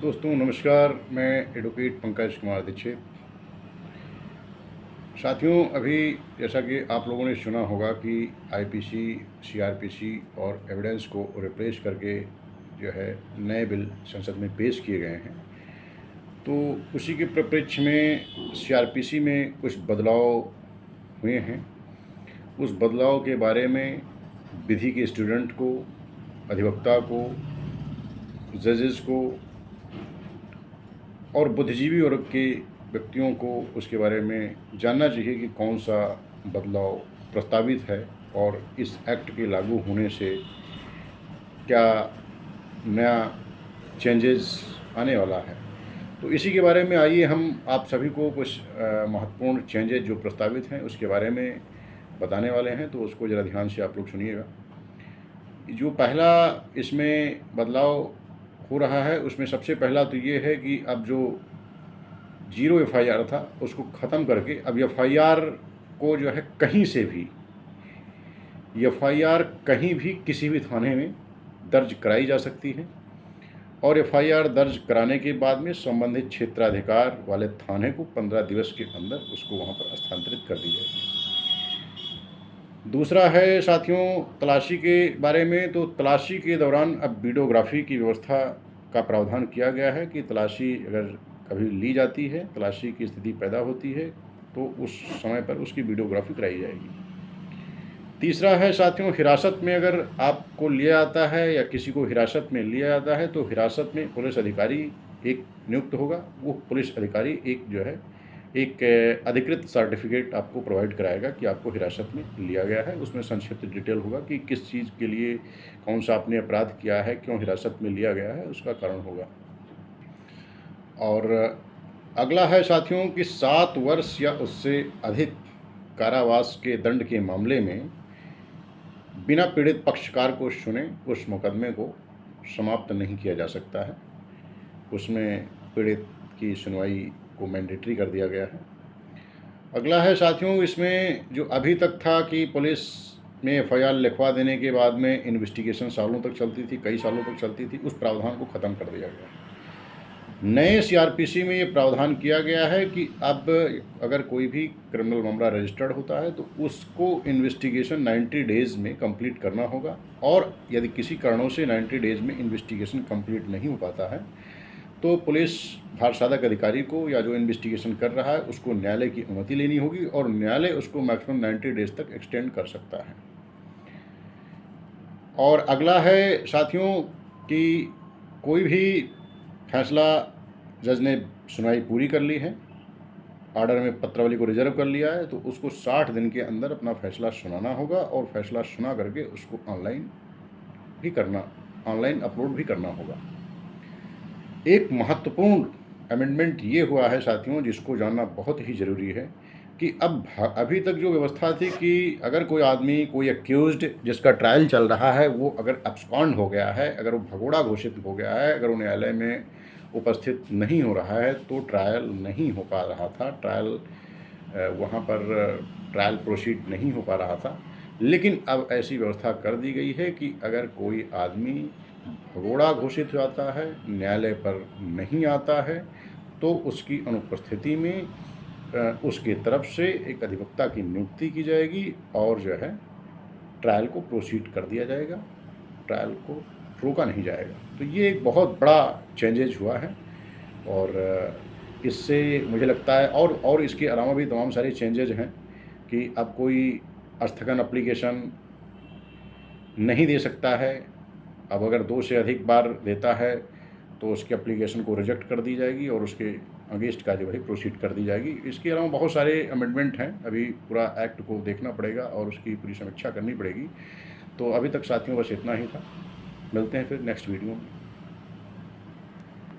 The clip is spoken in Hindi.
दोस्तों नमस्कार। मैं एडवोकेट पंकज कुमार दीक्षित। साथियों, अभी जैसा कि आप लोगों ने सुना होगा कि आईपीसी, सीआरपीसी और एविडेंस को रिप्लेस करके जो है नए बिल संसद में पेश किए गए हैं। तो उसी के परिप्रेक्ष्य में सीआरपीसी में कुछ बदलाव हुए हैं। उस बदलाव के बारे में विधि के स्टूडेंट को, अधिवक्ता को, जजेस को और बुद्धिजीवी वर्ग के व्यक्तियों को उसके बारे में जानना चाहिए कि कौन सा बदलाव प्रस्तावित है और इस एक्ट के लागू होने से क्या नया चेंजेस आने वाला है। तो इसी के बारे में आइए हम आप सभी को कुछ महत्वपूर्ण चेंजेस जो प्रस्तावित हैं उसके बारे में बताने वाले हैं। तो उसको ज़रा ध्यान से आप लोग सुनिएगा। जो पहला इसमें बदलाव हो रहा है उसमें सबसे पहला तो ये है कि अब जो 0 एफआईआर था उसको ख़त्म करके अब एफआईआर को जो है कहीं से भी एफआईआर कहीं भी किसी भी थाने में दर्ज कराई जा सकती है और एफआईआर दर्ज कराने के बाद में संबंधित क्षेत्राधिकार वाले थाने को 15 दिवस के अंदर उसको वहाँ पर स्थानांतरित कर दी जाएगी। दूसरा है साथियों तलाशी के बारे में। तो तलाशी के दौरान अब वीडियोग्राफी की व्यवस्था का प्रावधान किया गया है कि तलाशी अगर कभी ली जाती है, तलाशी की स्थिति पैदा होती है तो उस समय पर उसकी वीडियोग्राफी कराई जाएगी। तीसरा है साथियों हिरासत में अगर आपको लिया जाता है या किसी को हिरासत में लिया जाता है तो हिरासत में पुलिस अधिकारी एक नियुक्त होगा। वो पुलिस अधिकारी एक जो है एक अधिकृत सर्टिफिकेट आपको प्रोवाइड कराएगा कि आपको हिरासत में लिया गया है। उसमें संक्षिप्त डिटेल होगा कि किस चीज़ के लिए, कौन सा आपने अपराध किया है, क्यों हिरासत में लिया गया है, उसका कारण होगा। और अगला है साथियों कि 7 वर्ष या उससे अधिक कारावास के दंड के मामले में बिना पीड़ित पक्षकार को सुने उस मुकदमे को समाप्त नहीं किया जा सकता है। उसमें पीड़ित की सुनवाई को मैंडेटरी कर दिया गया है। अगला है साथियों इसमें जो अभी तक था कि पुलिस में एफआईआर लिखवा देने के बाद में इन्वेस्टिगेशन सालों तक चलती थी, कई सालों तक चलती थी, उस प्रावधान को ख़त्म कर दिया गया है। नए सीआरपीसी में ये प्रावधान किया गया है कि अब अगर कोई भी क्रिमिनल मामला रजिस्टर्ड होता है तो उसको इन्वेस्टिगेशन 90 डेज़ में कंप्लीट करना होगा और यदि किसी कारणों से 90 डेज़ में इन्वेस्टिगेशन कंप्लीट नहीं हो पाता है तो पुलिस भारसाधक अधिकारी को या जो इन्वेस्टिगेशन कर रहा है उसको न्यायालय की अनुमति लेनी होगी और न्यायालय उसको मैक्सिमम 90 डेज़ तक एक्सटेंड कर सकता है। और अगला है साथियों कि कोई भी फैसला जज ने सुनवाई पूरी कर ली है, ऑर्डर में पत्रावली को रिजर्व कर लिया है तो उसको 60 दिन के अंदर अपना फैसला सुनाना होगा और फैसला सुना करके उसको ऑनलाइन अपलोड भी करना होगा। एक महत्वपूर्ण अमेंडमेंट ये हुआ है साथियों जिसको जानना बहुत ही ज़रूरी है कि अब अभी तक जो व्यवस्था थी कि अगर कोई आदमी, कोई एक्यूज्ड जिसका ट्रायल चल रहा है, वो अगर अब्सकॉन्ड हो गया है, अगर वो भगोड़ा घोषित हो गया है, अगर वो न्यायालय में उपस्थित नहीं हो रहा है तो ट्रायल नहीं हो पा रहा था, वहाँ पर ट्रायल प्रोसीड नहीं हो पा रहा था। लेकिन अब ऐसी व्यवस्था कर दी गई है कि अगर कोई आदमी भगोड़ा घोषित हो जाता है, न्यायालय पर नहीं आता है तो उसकी अनुपस्थिति में उसके तरफ से एक अधिवक्ता की नियुक्ति की जाएगी और जो है ट्रायल को प्रोसीड कर दिया जाएगा, ट्रायल को रोका नहीं जाएगा। तो ये एक बहुत बड़ा चेंजेज हुआ है और इससे मुझे लगता है और इसके अलावा भी तमाम सारे चेंजेज हैं कि अब कोई स्थगन एप्लीकेशन नहीं दे सकता है। अब अगर 2 से अधिक बार देता है तो उसके एप्लीकेशन को रिजेक्ट कर दी जाएगी और उसके अगेंस्ट कार्यवाही प्रोसीड कर दी जाएगी। इसके अलावा बहुत सारे अमेंडमेंट हैं, अभी पूरा एक्ट को देखना पड़ेगा और उसकी पूरी समीक्षा करनी पड़ेगी। तो अभी तक साथियों बस इतना ही था। मिलते हैं फिर नेक्स्ट वीडियो में।